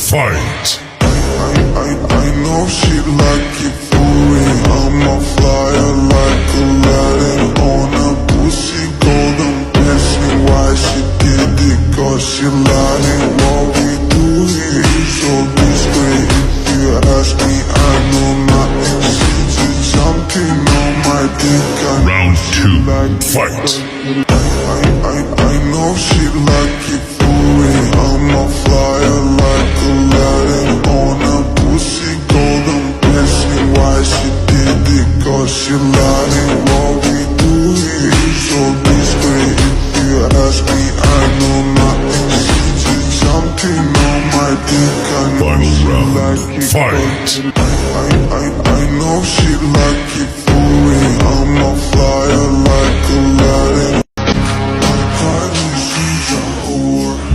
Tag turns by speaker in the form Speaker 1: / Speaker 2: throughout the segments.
Speaker 1: Fight.
Speaker 2: I know she like it for me. I'm a flyer like Aladdin on a pussy golden blessing. Why she did it? Cause she lying. What we do here is so discreet. If you ask me, I know nothing. She's just something on my dick.
Speaker 1: Round two. Fight.
Speaker 2: I know she like it for me. I'm a flyer like Aladdin on a pussy golden blessing. Why she did it? Cause she lying. What we do here is so discreet. If you ask me, I know nothing. She's just something on my dick. I know
Speaker 1: Final
Speaker 2: she
Speaker 1: round.
Speaker 2: like it.
Speaker 1: Fight.
Speaker 2: I know she like it for me. I'm a flyer like Aladdin.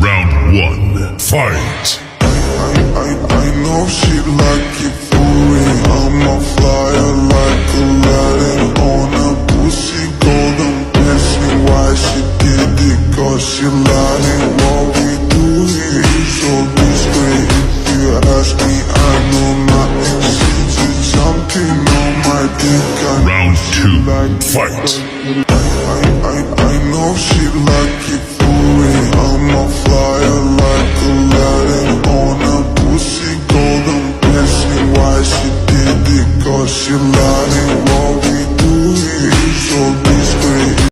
Speaker 1: Round one. Fight.
Speaker 2: I know she like it for me. I'm a flyer like Aladdin on a pussy golden blessing. Why she did it? Cause she lying. What we do here is so discreet. If you ask me, I know nothing. She's just something on my dick. I know
Speaker 1: Round
Speaker 2: she
Speaker 1: two.
Speaker 2: like it.
Speaker 1: Fight.